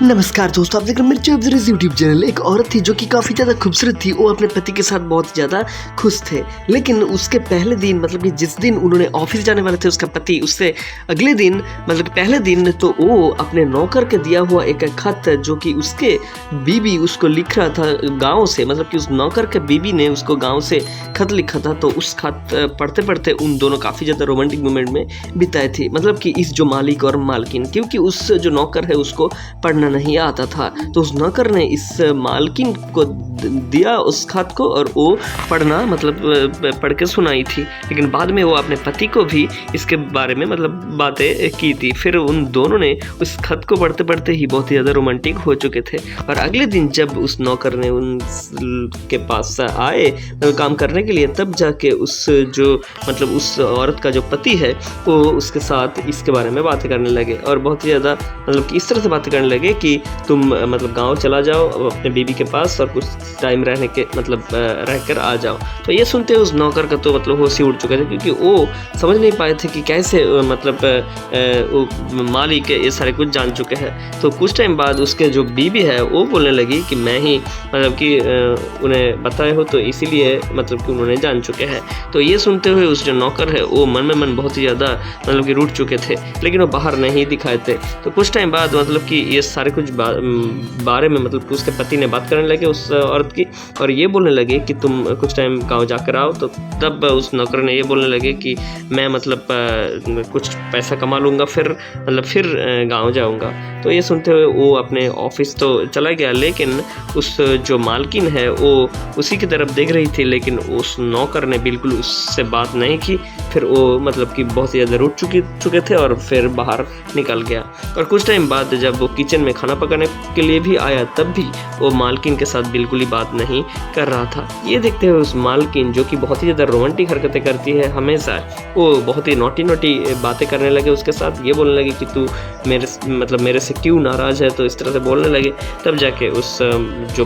नमस्कार दोस्तों, आप देख रहे हैं मिर्ची ऑब्जर्वर्स यूट्यूब चैनल। एक औरत थी जो कि काफ़ी ज़्यादा खूबसूरत थी। वो अपने पति के साथ बहुत ज़्यादा खुश थे, लेकिन उसके पहले दिन मतलब कि जिस दिन उन्होंने ऑफिस जाने वाले थे उसका पति, उससे अगले दिन मतलब कि पहले दिन तो वो अपने नौकर के दिया हुआ एक खत जो कि उसके बीवी उसको लिख रहा था गाँव से, मतलब कि उस नौकर के बीवी ने उसको गाँव से खत लिखा था। तो उस खत पढ़ते पढ़ते उन दोनों काफ़ी ज़्यादा रोमांटिक मोमेंट में बिताए थे। मतलब कि इस जो मालिक और मालकिन, क्योंकि उस जो नौकर है उसको पढ़ना नहीं आता था, तो उस नौकर ने इस मालकिन को दिया उस खत को और वो पढ़ना मतलब पढ़ के सुनाई थी। लेकिन बाद में वो अपने पति को भी इसके बारे में मतलब बातें की थी। फिर उन दोनों ने उस खत को पढ़ते पढ़ते ही बहुत ही ज़्यादा रोमांटिक हो चुके थे। और अगले दिन जब उस नौकर ने उनके पास आए काम करने के लिए, तब जाके उस जो मतलब उस औरत का जो पति है वो उसके साथ इसके बारे में बातें करने लगे और बहुत ही ज़्यादा मतलब कि इस तरह से बातें करने लगे कि तुम मतलब गांव चला जाओ अपने बीवी के पास और कुछ टाइम रहने के मतलब रहकर आ जाओ। तो ये सुनते उस नौकर का तो मतलब होश ही उड़ चुके थे, क्योंकि वो समझ नहीं पाए थे कि कैसे मतलब वो मालिक ये सारे कुछ जान चुके हैं। तो कुछ टाइम बाद उसके जो बीवी है वो बोलने लगी कि मैं ही मतलब कि उन्हें बताए हो, तो इसीलिए मतलब कि उन्होंने जान चुके हैं। तो ये सुनते हुए उस जो नौकर है वो मन में मन बहुत ही ज़्यादा मतलब कि रूठ चुके थे, लेकिन वो बाहर नहीं दिखाए थे। तो कुछ टाइम बाद मतलब कि ये सारे कुछ बारे में मतलब उसके पति ने बात करने लगे उस औरत की, और ये बोलने लगे कि तुम कुछ टाइम गांव जाकर आओ। तो तब उस नौकर ने ये बोलने लगे कि मैं मतलब कुछ पैसा कमा लूँगा, फिर मतलब फिर गांव जाऊँगा। तो ये सुनते हुए वो अपने ऑफिस तो चला गया, लेकिन उस जो मालकिन है वो उसी की तरफ देख रही थी, लेकिन उस नौकर ने बिल्कुल उससे बात नहीं की। फिर वो मतलब कि बहुत ज़्यादा रूठ चुके थे और फिर बाहर निकल गया। और कुछ टाइम बाद जब वो किचन में खाना पकाने के लिए भी आया, तब भी वो मालकिन के साथ बिल्कुल ही बात नहीं कर रहा था। ये देखते हुए उस मालकिन जो कि बहुत ही ज़्यादा रोमांटिक हरकतें करती है हमेशा, वो बहुत ही नोटी बातें करने लगे उसके साथ। ये बोलने लगे कि तू मेरे से क्यों नाराज़ है, तो इस तरह से बोलने लगे। तब जाके उस जो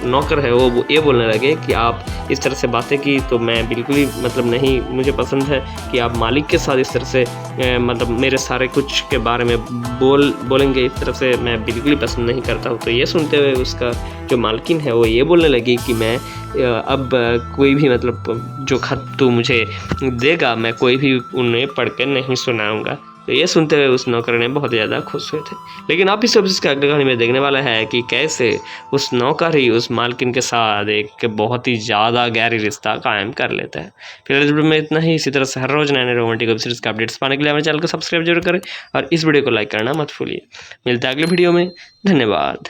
नौकर है वो ये बोलने लगे कि आप इस तरह से बातें की तो मैं बिल्कुल ही मतलब नहीं, मुझे पसंद है कि आप मालिक के साथ इस तरह से मतलब मेरे सारे कुछ के बारे में बोलेंगे, इस तरह से मैं बिल्कुल ही पसंद नहीं करता हूँ। तो ये सुनते हुए उसका जो मालकिन है वो ये बोलने लगी कि मैं अब कोई भी मतलब जो खत तू मुझे देगा मैं कोई भी उन्हें पढ़ के नहीं सुनाऊंगा। तो ये सुनते हुए उस नौकर ने बहुत ज़्यादा खुश हुए थे। लेकिन आप इस एपिसोड के अगले कहानी में देखने वाला है कि कैसे उस नौकर ही उस मालकिन के साथ एक बहुत ही ज़्यादा गहरी रिश्ता कायम कर लेता है। फिर इस वीडियो में इतना ही। इसी तरह से हर रोज़ नए नए रोमांटिक वेब सीरीज़ के अपडेट्स पाने के लिए हमारे चैनल को सब्सक्राइब जरूर करें और इस वीडियो को लाइक करना मत भूलिए। मिलते हैं अगले वीडियो में। धन्यवाद।